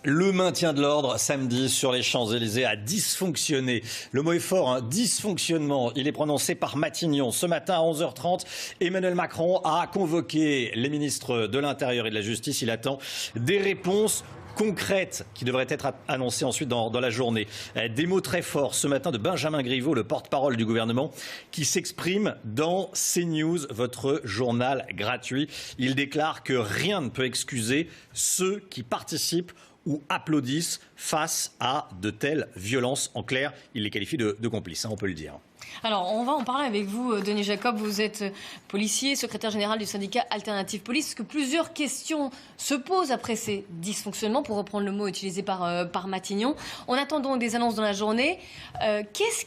Le maintien de l'ordre samedi sur les Champs-Élysées a dysfonctionné. Le mot est fort, hein, dysfonctionnement. Il est prononcé par Matignon. Ce matin à 11h30, Emmanuel Macron a convoqué les ministres de l'Intérieur et de la Justice. Il attend des réponses concrètes qui devraient être annoncées ensuite dans la journée. Des mots très forts ce matin de Benjamin Griveaux, le porte-parole du gouvernement, qui s'exprime dans CNews, votre journal gratuit. Il déclare que rien ne peut excuser ceux qui participent ou applaudissent face à de telles violences. En clair, il les qualifie de complices, hein, on peut le dire. Alors, on va en parler avec vous, Denis Jacob. Vous êtes policier, secrétaire général du syndicat Alternative Police. Parce que plusieurs questions se posent après ces dysfonctionnements, pour reprendre le mot utilisé par Matignon. On attend donc des annonces dans la journée. Qu'est-ce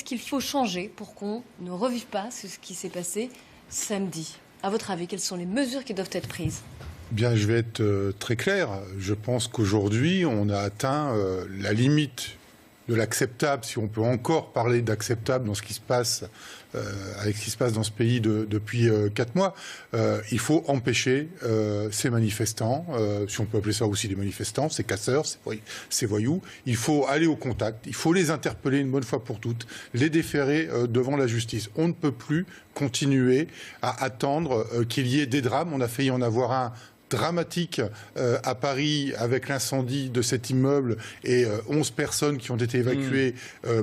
qu'il faut changer pour qu'on ne revive pas ce qui s'est passé samedi? À votre avis, quelles sont les mesures qui doivent être prises? Bien, je vais être très clair. Je pense qu'aujourd'hui, on a atteint la limite de l'acceptable, si on peut encore parler d'acceptable dans ce qui se passe, avec ce qui se passe dans ce pays depuis 4 mois. Il faut empêcher ces manifestants, si on peut appeler ça aussi des manifestants, ces casseurs, ces voyous. Il faut aller au contact, il faut les interpeller une bonne fois pour toutes, les déférer devant la justice. On ne peut plus continuer à attendre qu'il y ait des drames. On a failli en avoir un dramatique à Paris avec l'incendie de cet immeuble et 11 personnes qui ont été évacuées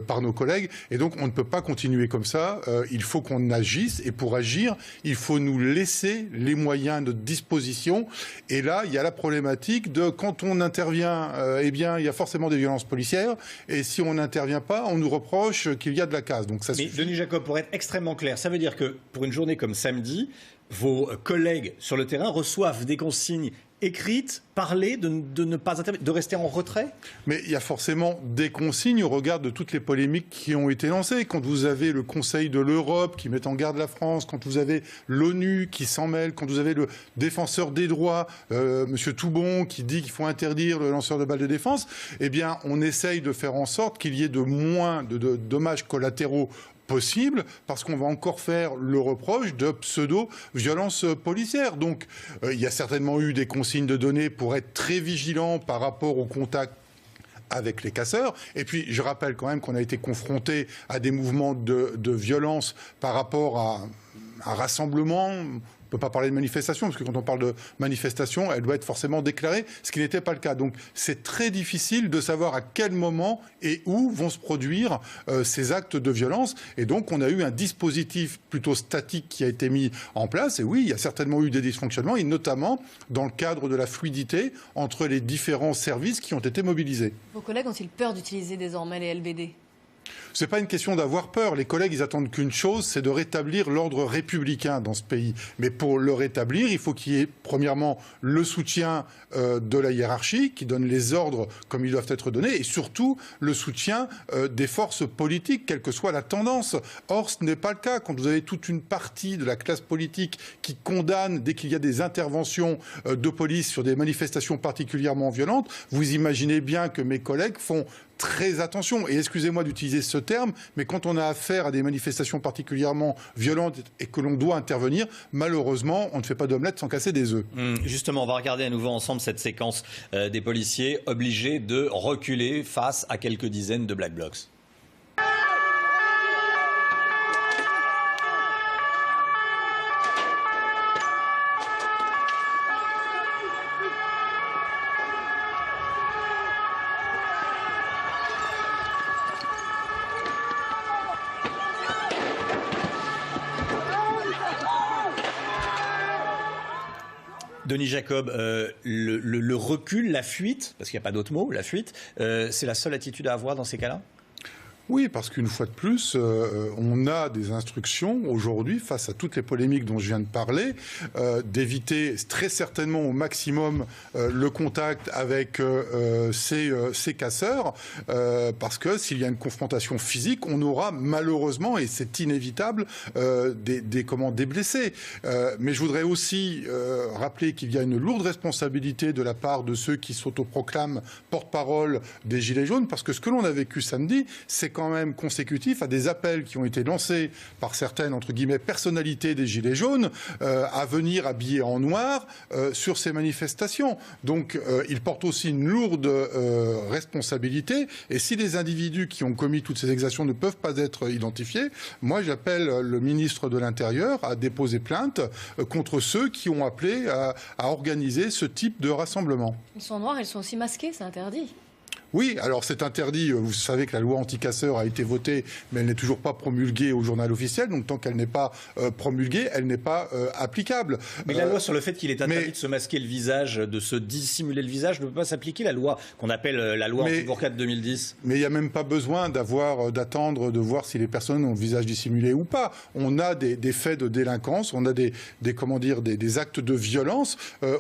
par nos collègues. Et donc on ne peut pas continuer comme ça. Il faut qu'on agisse et pour agir, il faut nous laisser les moyens de disposition. Et là, il y a la problématique de quand on intervient, eh bien, il y a forcément des violences policières. Et si on n'intervient pas, on nous reproche qu'il y a de la casse. Donc ça Mais Denis Jacob, pour être extrêmement clair, ça veut dire que pour une journée comme samedi, vos collègues sur le terrain reçoivent des consignes écrites, parlées, de ne pas intervenir, de rester en retrait? Mais il y a forcément des consignes au regard de toutes les polémiques qui ont été lancées. Quand vous avez le Conseil de l'Europe qui met en garde la France, quand vous avez l'ONU qui s'en mêle, quand vous avez le défenseur des droits, Monsieur Toubon, qui dit qu'il faut interdire le lanceur de balles de défense, eh bien, on essaye de faire en sorte qu'il y ait de moins de dommages collatéraux possible, parce qu'on va encore faire le reproche de pseudo-violence policière. Donc, il y a certainement eu des consignes de données pour être très vigilant par rapport au contact avec les casseurs. Et puis, je rappelle quand même qu'on a été confronté à des mouvements de violence par rapport à un rassemblement. On ne peut pas parler de manifestation, parce que quand on parle de manifestation, elle doit être forcément déclarée, ce qui n'était pas le cas. Donc c'est très difficile de savoir à quel moment et où vont se produire ces actes de violence. Et donc on a eu un dispositif plutôt statique qui a été mis en place. Et oui, il y a certainement eu des dysfonctionnements, et notamment dans le cadre de la fluidité entre les différents services qui ont été mobilisés. Vos collègues ont-ils peur d'utiliser désormais les LBD ? C'est pas une question d'avoir peur. Les collègues, ils attendent qu'une chose, c'est de rétablir l'ordre républicain dans ce pays. Mais pour le rétablir, il faut qu'il y ait, premièrement, le soutien de la hiérarchie, qui donne les ordres comme ils doivent être donnés, et surtout le soutien des forces politiques, quelle que soit la tendance. Or, ce n'est pas le cas. Quand vous avez toute une partie de la classe politique qui condamne, dès qu'il y a des interventions de police sur des manifestations particulièrement violentes, vous imaginez bien que mes collègues font très attention. Et excusez-moi d'utiliser ce terme, mais quand on a affaire à des manifestations particulièrement violentes et que l'on doit intervenir, malheureusement, on ne fait pas d'omelette sans casser des œufs. Justement, on va regarder à nouveau ensemble cette séquence des policiers obligés de reculer face à quelques dizaines de Black Blocs. Denis Jacob, le recul, la fuite, parce qu'il n'y a pas d'autre mot, la fuite, c'est la seule attitude à avoir dans ces cas-là ? Oui, parce qu'une fois de plus, on a des instructions aujourd'hui, face à toutes les polémiques dont je viens de parler, d'éviter très certainement au maximum le contact avec ces casseurs, parce que s'il y a une confrontation physique, on aura malheureusement, et c'est inévitable, des blessés. Mais je voudrais aussi rappeler qu'il y a une lourde responsabilité de la part de ceux qui s'autoproclament porte-parole des Gilets jaunes, parce que ce que l'on a vécu samedi, c'est quand même consécutif à des appels qui ont été lancés par certaines, entre guillemets, personnalités des Gilets jaunes à venir habillés en noir sur ces manifestations. Donc, il porte aussi une lourde responsabilité. Et si les individus qui ont commis toutes ces exactions ne peuvent pas être identifiés, moi, j'appelle le ministre de l'Intérieur à déposer plainte contre ceux qui ont appelé à organiser ce type de rassemblement. Ils sont noirs, ils sont aussi masqués, c'est interdit. Oui, alors c'est interdit. Vous savez que la loi anti-casseurs a été votée, mais elle n'est toujours pas promulguée au journal officiel. Donc tant qu'elle n'est pas promulguée, elle n'est pas applicable. Mais la loi sur le fait qu'il est interdit de se masquer le visage, de se dissimuler le visage, ne peut pas s'appliquer. La loi qu'on appelle la loi anti-burqa de 2010. Mais il n'y a même pas besoin d'attendre de voir si les personnes ont le visage dissimulé ou pas. On a des faits de délinquance, on a des actes de violence.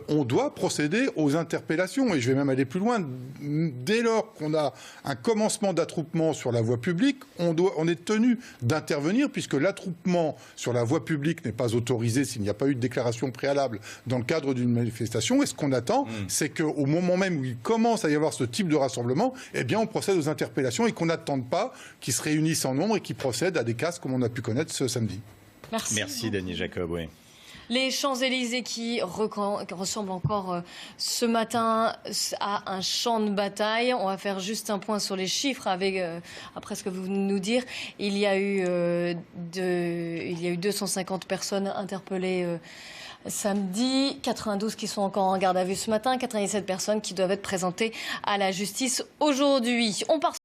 On doit procéder aux interpellations. Et je vais même aller plus loin. Dès lors qu'on a un commencement d'attroupement sur la voie publique, on est tenu d'intervenir puisque l'attroupement sur la voie publique n'est pas autorisé s'il n'y a pas eu de déclaration préalable dans le cadre d'une manifestation. Et ce qu'on attend, c'est qu'au moment même où il commence à y avoir ce type de rassemblement, eh bien on procède aux interpellations et qu'on n'attende pas qu'ils se réunissent en nombre et qu'ils procèdent à des casses comme on a pu connaître ce samedi. Merci Denis Jacob. Oui. Les Champs-Élysées qui ressemblent encore ce matin à un champ de bataille. On va faire juste un point sur les chiffres après ce que vous venez de nous dire. Il y a eu 250 personnes interpellées samedi, 92 qui sont encore en garde à vue ce matin, 97 personnes qui doivent être présentées à la justice aujourd'hui. On part